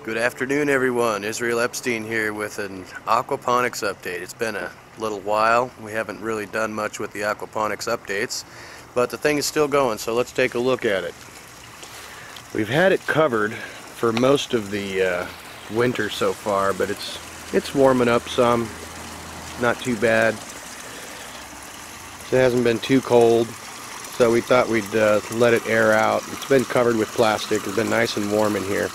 Good afternoon, everyone. Israel Epstein here with an aquaponics update. It's been a little while. We haven't really done much with the aquaponics updates, but the thing is still going, so let's take a look at it. We've had it covered for most of the winter so far, but it's warming up some. Not too bad. It hasn't been too cold, so we thought we'd let it air out. It's been covered with plastic. It's been nice and warm in here.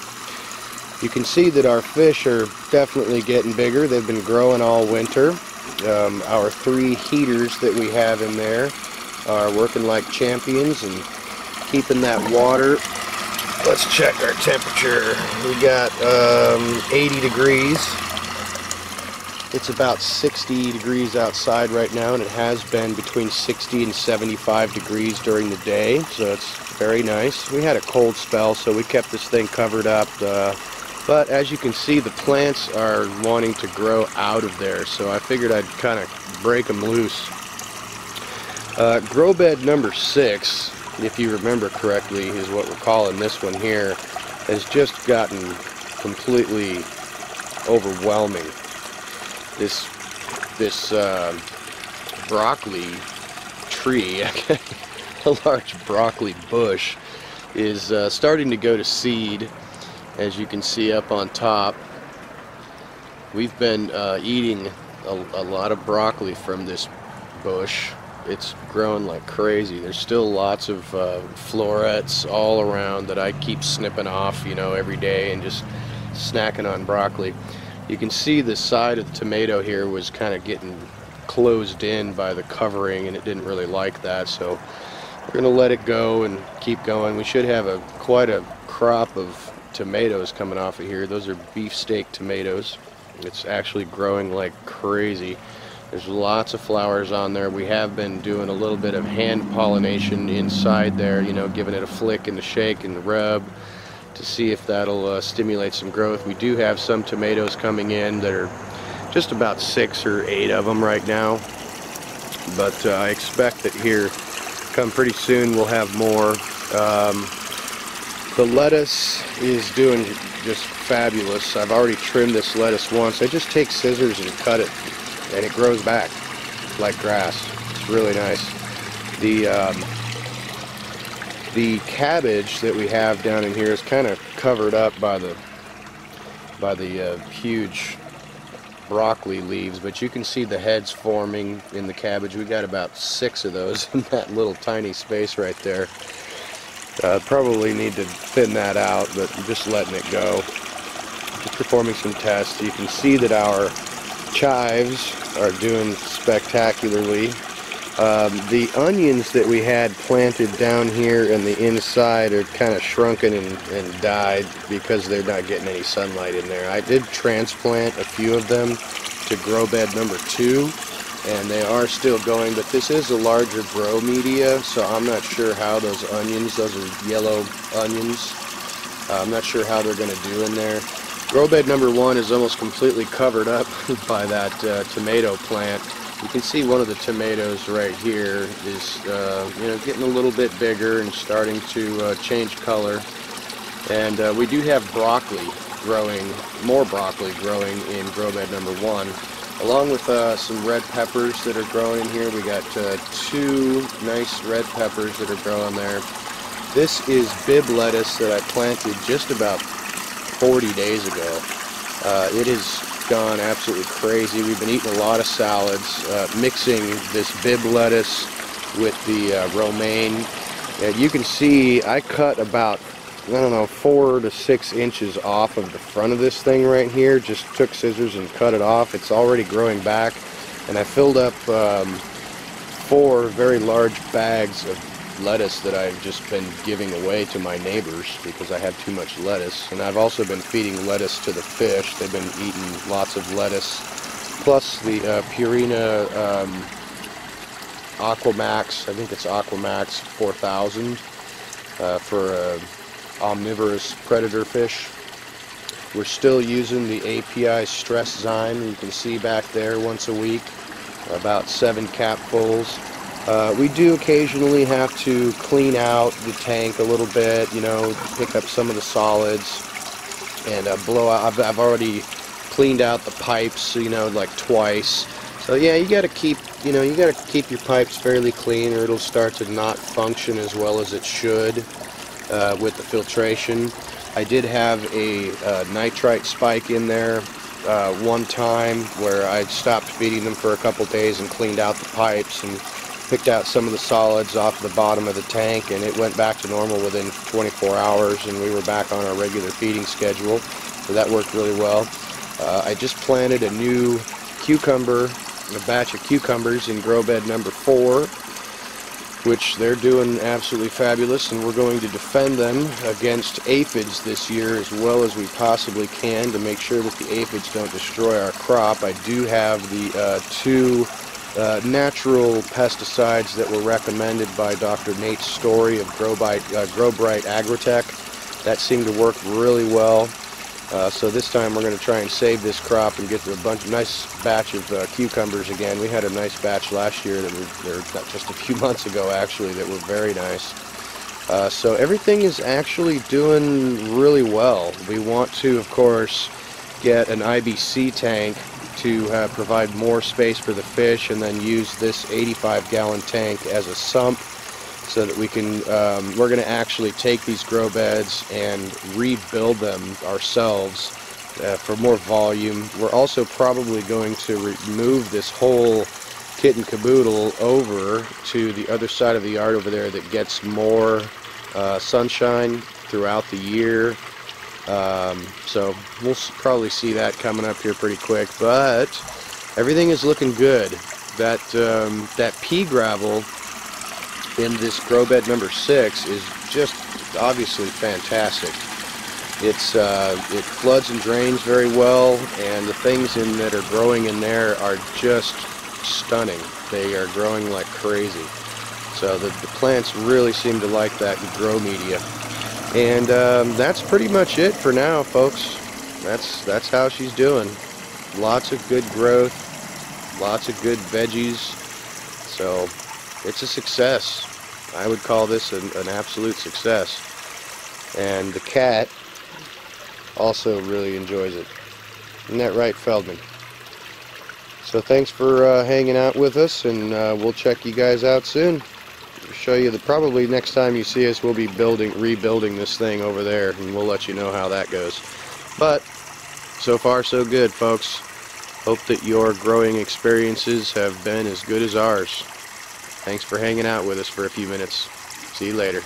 You can see that our fish are definitely getting bigger. They've been growing all winter. Our 3 heaters that we have in there are working like champions and keeping that water. Let's check our temperature. We got 80 degrees. It's about 60 degrees outside right now, and it has been between 60 and 75 degrees during the day, so it's very nice. We had a cold spell, so we kept this thing covered up. But as you can see, the plants are wanting to grow out of there, so I figured I'd kind of break them loose. Grow bed number 6, if you remember correctly, is what we're calling this one here, has just gotten completely overwhelming. This broccoli tree, a large broccoli bush, is starting to go to seed. As you can see up on top, we've been eating a lot of broccoli from this bush. It's growing like crazy. There's still lots of florets all around that I keep snipping off, every day and just snacking on broccoli. You can see the side of the tomato here was kind of getting closed in by the covering, and it didn't really like that, so we're going to let it go and keep going. We should have quite a crop of tomatoes coming off of here. Those are beefsteak tomatoes. It's actually growing like crazy. There's lots of flowers on there. We have been doing a little bit of hand pollination inside there, giving it a flick and a shake and a rub to see if that'll stimulate some growth. We do have some tomatoes coming in that are just about 6 or 8 of them right now, but I expect that here come pretty soon we'll have more. The lettuce is doing just fabulous. I've already trimmed this lettuce once. I just take scissors and cut it, and it grows back like grass. It's really nice. The cabbage that we have down in here is kind of covered up by the huge broccoli leaves, but you can see the heads forming in the cabbage. We got about 6 of those in that little tiny space right there. Probably need to thin that out, but I'm just letting it go. Just performing some tests. You can see that our chives are doing spectacularly. The onions that we had planted down here in the inside are kind of shrunken and died because they're not getting any sunlight in there. I did transplant a few of them to grow bed number 2, and they are still going, but this is a larger grow media, so I'm not sure how those are yellow onions, I'm not sure how they're going to do in there. Grow bed number 1 is almost completely covered up by that tomato plant. You can see one of the tomatoes right here is getting a little bit bigger and starting to change color. And we do have more broccoli growing in grow bed number 1. Along with some red peppers that are growing in here. We got 2 nice red peppers that are growing there. This is bib lettuce that I planted just about 40 days ago. It has gone absolutely crazy. We've been eating a lot of salads, mixing this bib lettuce with the romaine. And you can see I cut about 4 to 6 inches off of the front of this thing right here. Just took scissors and cut it off. It's already growing back, and I filled up 4 very large bags of lettuce that I've just been giving away to my neighbors because I have too much lettuce. And I've also been feeding lettuce to the fish. They've been eating lots of lettuce, plus the Purina Aquamax. I think it's Aquamax 4000 for omnivorous predator fish. We're still using the API stress zyme. You can see back there once a week, about 7 capfuls. We do occasionally have to clean out the tank a little bit, you know, pick up some of the solids. and blow out. I've already cleaned out the pipes, you know, like twice. So yeah, you got to keep, you know, you got to keep your pipes fairly clean, or it'll start to not function as well as it should with the filtration. I did have a nitrite spike in there one time where I stopped feeding them for a couple days and cleaned out the pipes and picked out some of the solids off the bottom of the tank, and it went back to normal within 24 hours, and we were back on our regular feeding schedule. So that worked really well. I just planted a new a batch of cucumbers in grow bed number 4, which they're doing absolutely fabulous, and we're going to defend them against aphids this year as well as we possibly can to make sure that the aphids don't destroy our crop. I do have the 2 natural pesticides that were recommended by Dr. Nate Story of Grow Bright Agritech. That seemed to work really well. So this time we're going to try and save this crop and get a nice batch of cucumbers again. We had a nice batch last year that were just a few months ago actually that were very nice. So everything is actually doing really well. We want to, of course, get an IBC tank to provide more space for the fish, and then use this 85-gallon tank as a sump, so that we can, we're going to actually take these grow beds and rebuild them ourselves for more volume. We're also probably going to remove this whole kit and caboodle over to the other side of the yard over there that gets more sunshine throughout the year. So we'll probably see that coming up here pretty quick, but everything is looking good. That pea gravel in this grow bed number 6 is just obviously fantastic. It floods and drains very well, and the things that are growing in there are just stunning. They are growing like crazy. So the plants really seem to like that grow media. And that's pretty much it for now, folks. That's how she's doing. Lots of good growth, lots of good veggies. So it's a success. I would call this an absolute success. And the cat also really enjoys it. Isn't that right, Feldman? So thanks for hanging out with us, and we'll check you guys out soon. We'll show you probably next time you see us, we'll be rebuilding this thing over there, and we'll let you know how that goes. But so far so good, folks. Hope that your growing experiences have been as good as ours. Thanks for hanging out with us for a few minutes. See you later.